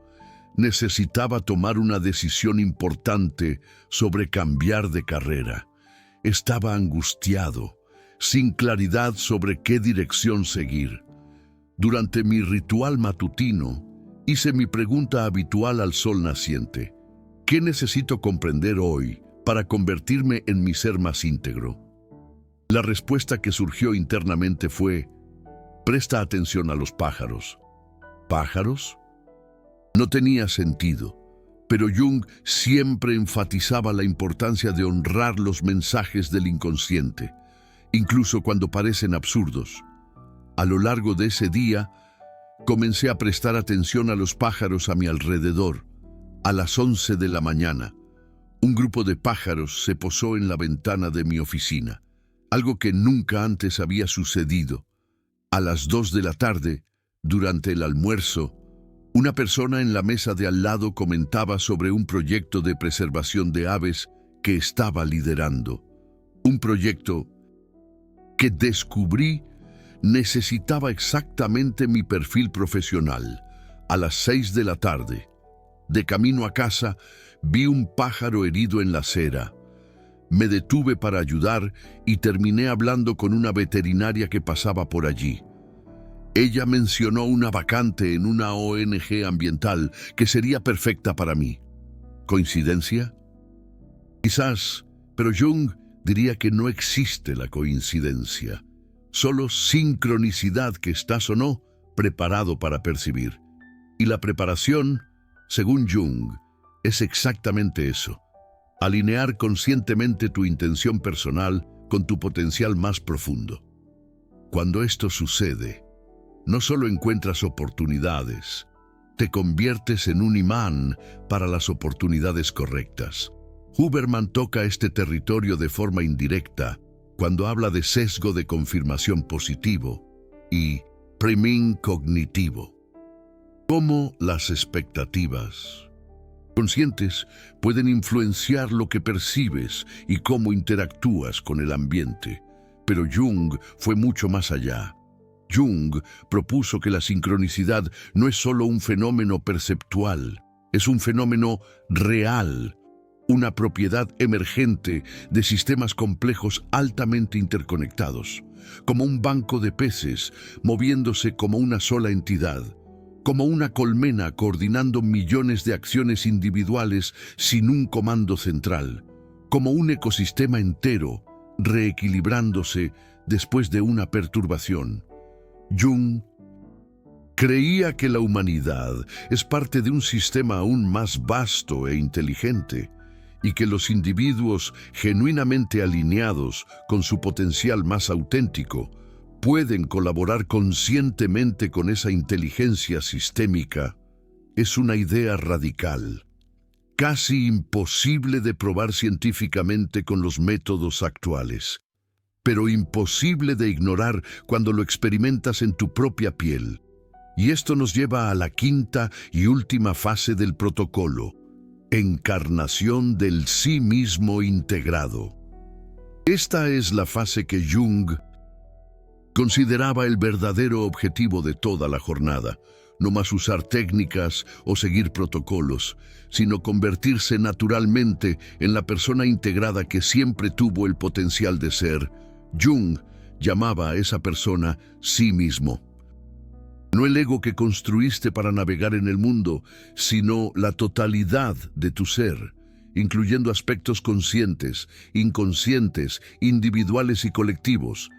necesitaba tomar una decisión importante sobre cambiar de carrera. Estaba angustiado, sin claridad sobre qué dirección seguir. Durante mi ritual matutino, hice mi pregunta habitual al sol naciente. ¿Qué necesito comprender hoy para convertirme en mi ser más íntegro? La respuesta que surgió internamente fue: presta atención a los pájaros. ¿Pájaros? No tenía sentido, pero Jung siempre enfatizaba la importancia de honrar los mensajes del inconsciente, incluso cuando parecen absurdos. A lo largo de ese día, comencé a prestar atención a los pájaros a mi alrededor. A las 11 de la mañana, un grupo de pájaros se posó en la ventana de mi oficina, algo que nunca antes había sucedido. A las 2 de la tarde, durante el almuerzo, una persona en la mesa de al lado comentaba sobre un proyecto de preservación de aves que estaba liderando. Un proyecto que descubrí necesitaba exactamente mi perfil profesional. A las 6 de la tarde, de camino a casa, vi un pájaro herido en la acera. Me detuve para ayudar y terminé hablando con una veterinaria que pasaba por allí. Ella mencionó una vacante en una ONG ambiental que sería perfecta para mí. ¿Coincidencia? Quizás, pero Jung diría que no existe la coincidencia, solo sincronicidad que estás o no preparado para percibir. Y la preparación, según Jung, es exactamente eso: alinear conscientemente tu intención personal con tu potencial más profundo. Cuando esto sucede, no solo encuentras oportunidades, te conviertes en un imán para las oportunidades correctas. Huberman toca este territorio de forma indirecta cuando habla de sesgo de confirmación positivo y priming cognitivo. Cómo las expectativas, Conscientes pueden influenciar lo que percibes y cómo interactúas con el ambiente. Pero Jung fue mucho más allá. Jung propuso que la sincronicidad no es solo un fenómeno perceptual, es un fenómeno real, una propiedad emergente de sistemas complejos altamente interconectados, como un banco de peces moviéndose como una sola entidad, como una colmena coordinando millones de acciones individuales sin un comando central, como un ecosistema entero reequilibrándose después de una perturbación. Jung creía que la humanidad es parte de un sistema aún más vasto e inteligente, y que los individuos genuinamente alineados con su potencial más auténtico pueden colaborar conscientemente con esa inteligencia sistémica. Es una idea radical, casi imposible de probar científicamente con los métodos actuales, pero imposible de ignorar cuando lo experimentas en tu propia piel. Y esto nos lleva a la quinta y última fase del protocolo: encarnación del sí mismo integrado. Esta es la fase que Jung consideraba el verdadero objetivo de toda la jornada. No más usar técnicas o seguir protocolos, sino convertirse naturalmente en la persona integrada que siempre tuvo el potencial de ser. Jung llamaba a esa persona sí mismo. No el ego que construiste para navegar en el mundo, sino la totalidad de tu ser, incluyendo aspectos conscientes, inconscientes, individuales y colectivos.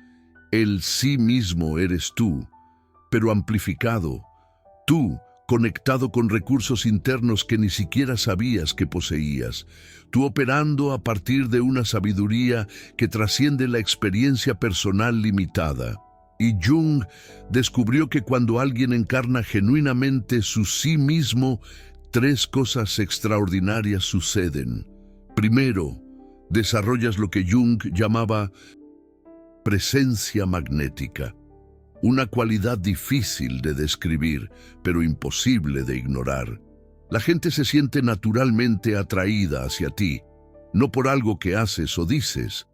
El sí mismo eres tú, pero amplificado. Tú, conectado con recursos internos que ni siquiera sabías que poseías. Tú operando a partir de una sabiduría que trasciende la experiencia personal limitada. Y Jung descubrió que cuando alguien encarna genuinamente su sí mismo, tres cosas extraordinarias suceden. Primero, desarrollas lo que Jung llamaba presencia magnética, una cualidad difícil de describir, pero imposible de ignorar. La gente se siente naturalmente atraída hacia ti, no por algo que haces o dices,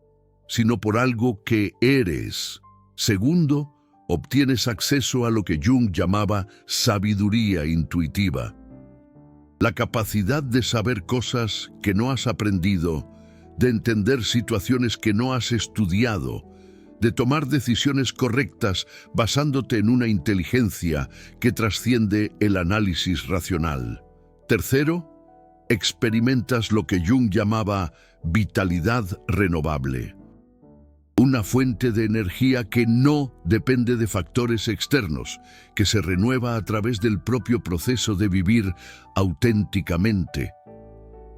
sino por algo que eres. Segundo, obtienes acceso a lo que Jung llamaba sabiduría intuitiva, la capacidad de saber cosas que no has aprendido, de entender situaciones que no has estudiado, de tomar decisiones correctas basándote en una inteligencia que trasciende el análisis racional. Tercero, experimentas lo que Jung llamaba vitalidad renovable, una fuente de energía que no depende de factores externos, que se renueva a través del propio proceso de vivir auténticamente.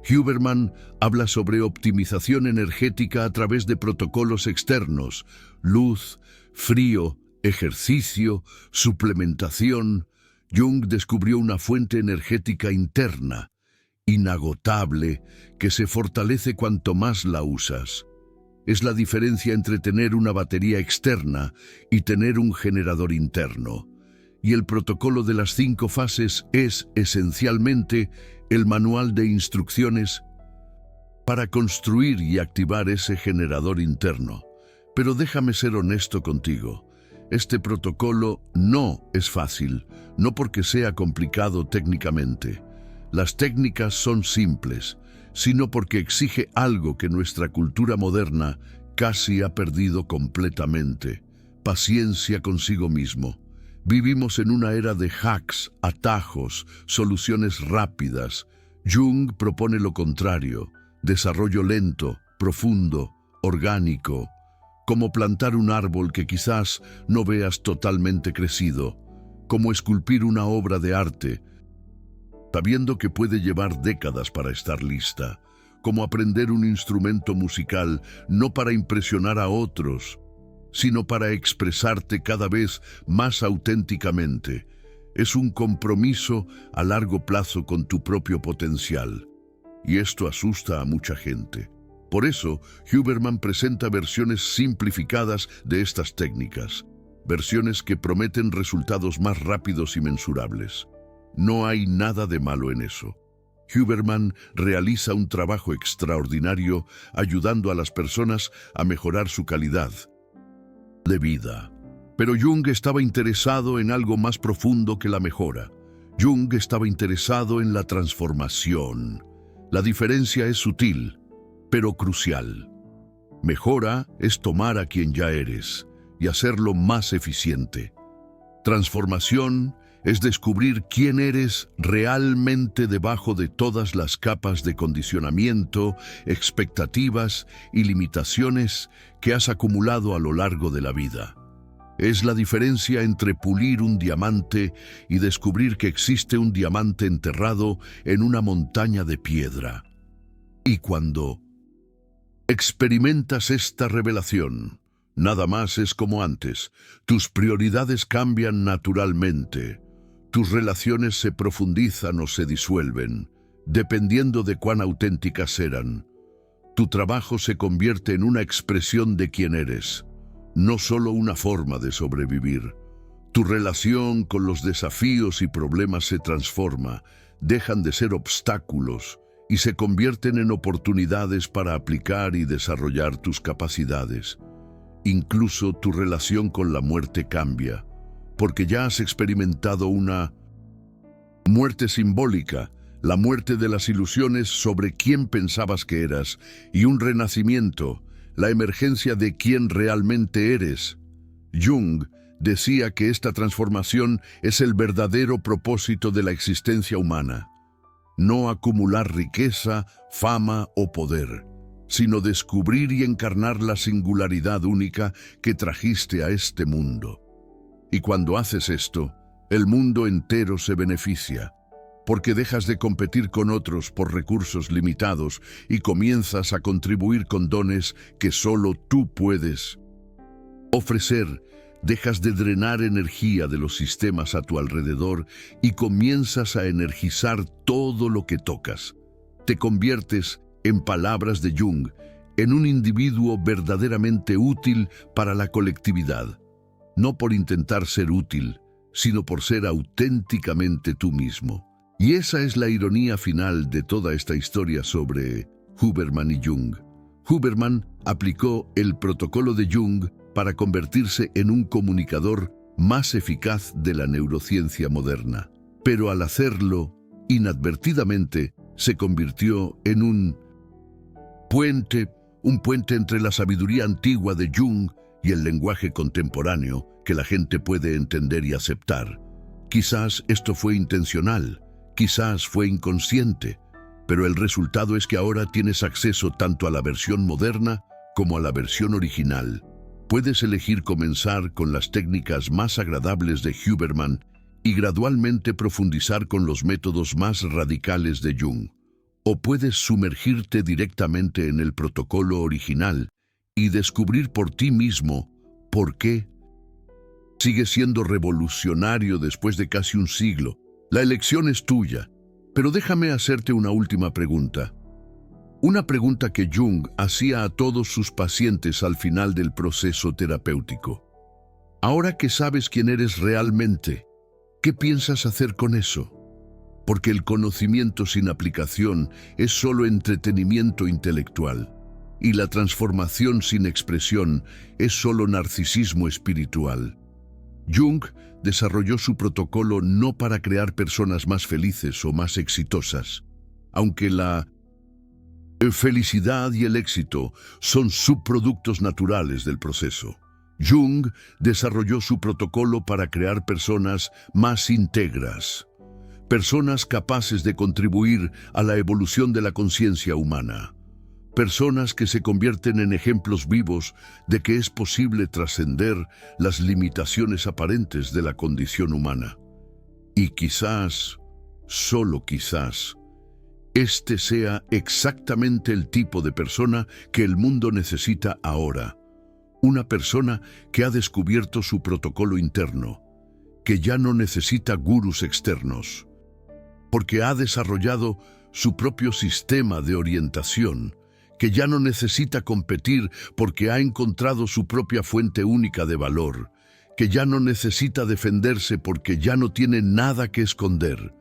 Huberman habla sobre optimización energética a través de protocolos externos: luz, frío, ejercicio, suplementación. Jung descubrió una fuente energética interna, inagotable, que se fortalece cuanto más la usas. Es la diferencia entre tener una batería externa y tener un generador interno. Y el protocolo de las 5 fases es, esencialmente, el manual de instrucciones para construir y activar ese generador interno. Pero déjame ser honesto contigo. Este protocolo no es fácil, no porque sea complicado técnicamente. Las técnicas son simples, sino porque exige algo que nuestra cultura moderna casi ha perdido completamente: paciencia consigo mismo. Vivimos en una era de hacks, atajos, soluciones rápidas. Jung propone lo contrario: desarrollo lento, profundo, orgánico, como plantar un árbol que quizás no veas totalmente crecido, como esculpir una obra de arte, sabiendo que puede llevar décadas para estar lista, como aprender un instrumento musical, no para impresionar a otros, sino para expresarte cada vez más auténticamente. Es un compromiso a largo plazo con tu propio potencial. Y esto asusta a mucha gente. Por eso, Huberman presenta versiones simplificadas de estas técnicas, versiones que prometen resultados más rápidos y mensurables. No hay nada de malo en eso. Huberman realiza un trabajo extraordinario ayudando a las personas a mejorar su calidad de vida. Pero Jung estaba interesado en algo más profundo que la mejora. Jung estaba interesado en la transformación. La diferencia es sutil, pero crucial. Mejora es tomar a quien ya eres y hacerlo más eficiente. Transformación es descubrir quién eres realmente debajo de todas las capas de condicionamiento, expectativas y limitaciones que has acumulado a lo largo de la vida. Es la diferencia entre pulir un diamante y descubrir que existe un diamante enterrado en una montaña de piedra. Y cuando experimentas esta revelación, nada más es como antes. Tus prioridades cambian naturalmente. Tus relaciones se profundizan o se disuelven, dependiendo de cuán auténticas eran. Tu trabajo se convierte en una expresión de quién eres, no solo una forma de sobrevivir. Tu relación con los desafíos y problemas se transforma, dejan de ser obstáculos y se convierten en oportunidades para aplicar y desarrollar tus capacidades. Incluso tu relación con la muerte cambia, porque ya has experimentado una muerte simbólica, la muerte de las ilusiones sobre quién pensabas que eras, y un renacimiento, la emergencia de quién realmente eres. Jung decía que esta transformación es el verdadero propósito de la existencia humana. No acumular riqueza, fama o poder, sino descubrir y encarnar la singularidad única que trajiste a este mundo. Y cuando haces esto, el mundo entero se beneficia, porque dejas de competir con otros por recursos limitados y comienzas a contribuir con dones que solo tú puedes ofrecer. Dejas de drenar energía de los sistemas a tu alrededor y comienzas a energizar todo lo que tocas. Te conviertes, en palabras de Jung, en un individuo verdaderamente útil para la colectividad, no por intentar ser útil, sino por ser auténticamente tú mismo. Y esa es la ironía final de toda esta historia sobre Huberman y Jung. Huberman aplicó el protocolo de Jung para convertirse en un comunicador más eficaz de la neurociencia moderna. Pero al hacerlo, inadvertidamente, se convirtió en un puente entre la sabiduría antigua de Jung y el lenguaje contemporáneo que la gente puede entender y aceptar. Quizás esto fue intencional, quizás fue inconsciente, pero el resultado es que ahora tienes acceso tanto a la versión moderna como a la versión original. Puedes elegir comenzar con las técnicas más agradables de Huberman y gradualmente profundizar con los métodos más radicales de Jung. O puedes sumergirte directamente en el protocolo original y descubrir por ti mismo por qué sigue siendo revolucionario después de casi un siglo. La elección es tuya, pero déjame hacerte una última pregunta. Una pregunta que Jung hacía a todos sus pacientes al final del proceso terapéutico. Ahora que sabes quién eres realmente, ¿qué piensas hacer con eso? Porque el conocimiento sin aplicación es solo entretenimiento intelectual, y la transformación sin expresión es solo narcisismo espiritual. Jung desarrolló su protocolo no para crear personas más felices o más exitosas, aunque la felicidad y el éxito son subproductos naturales del proceso. Jung desarrolló su protocolo para crear personas más íntegras, personas capaces de contribuir a la evolución de la conciencia humana, personas que se convierten en ejemplos vivos de que es posible trascender las limitaciones aparentes de la condición humana. Y quizás, solo quizás, este sea exactamente el tipo de persona que el mundo necesita ahora. Una persona que ha descubierto su protocolo interno, que ya no necesita gurús externos, porque ha desarrollado su propio sistema de orientación, que ya no necesita competir porque ha encontrado su propia fuente única de valor, que ya no necesita defenderse porque ya no tiene nada que esconder.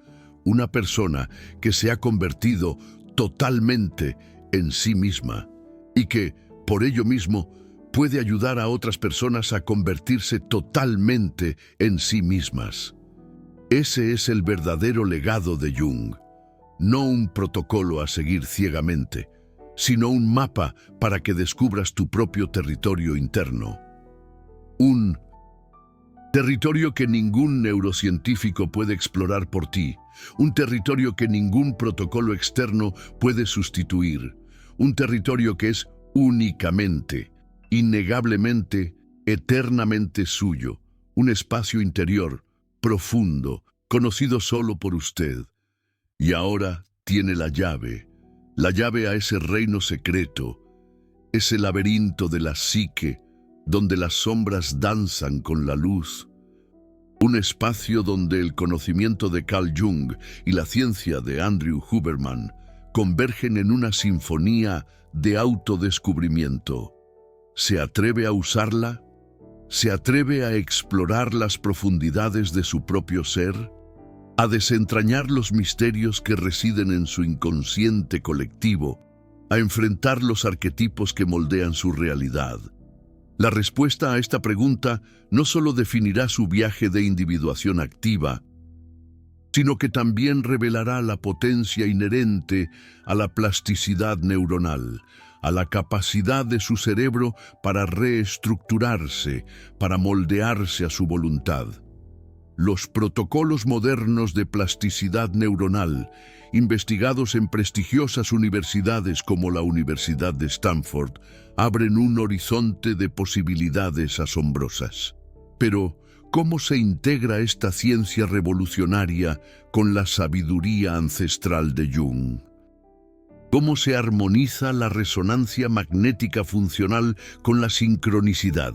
una persona que se ha convertido totalmente en sí misma y que, por ello mismo, puede ayudar a otras personas a convertirse totalmente en sí mismas. Ese es el verdadero legado de Jung, no un protocolo a seguir ciegamente, sino un mapa para que descubras tu propio territorio interno. Un territorio que ningún neurocientífico puede explorar por ti, un territorio que ningún protocolo externo puede sustituir, un territorio que es únicamente, innegablemente, eternamente suyo, un espacio interior, profundo, conocido solo por usted. Y ahora tiene la llave a ese reino secreto, ese laberinto de la psique, donde las sombras danzan con la luz. Un espacio donde el conocimiento de Carl Jung y la ciencia de Andrew Huberman convergen en una sinfonía de autodescubrimiento. ¿Se atreve a usarla? ¿Se atreve a explorar las profundidades de su propio ser? ¿A desentrañar los misterios que residen en su inconsciente colectivo? ¿A enfrentar los arquetipos que moldean su realidad? La respuesta a esta pregunta no solo definirá su viaje de individuación activa, sino que también revelará la potencia inherente a la plasticidad neuronal, a la capacidad de su cerebro para reestructurarse, para moldearse a su voluntad. Los protocolos modernos de plasticidad neuronal, investigados en prestigiosas universidades como la Universidad de Stanford, abren un horizonte de posibilidades asombrosas. Pero, ¿cómo se integra esta ciencia revolucionaria con la sabiduría ancestral de Jung? ¿Cómo se armoniza la resonancia magnética funcional con la sincronicidad?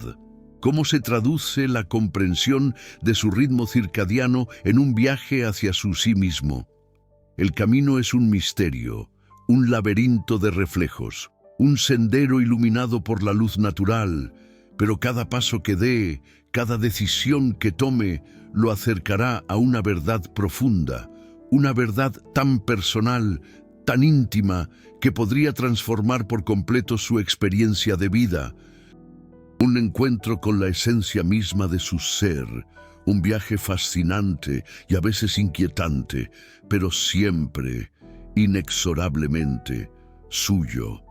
¿Cómo se traduce la comprensión de su ritmo circadiano en un viaje hacia su sí mismo? El camino es un misterio, un laberinto de reflejos, un sendero iluminado por la luz natural, pero cada paso que dé, cada decisión que tome, lo acercará a una verdad profunda, una verdad tan personal, tan íntima, que podría transformar por completo su experiencia de vida. Un encuentro con la esencia misma de su ser, un viaje fascinante y a veces inquietante, pero siempre, inexorablemente, suyo.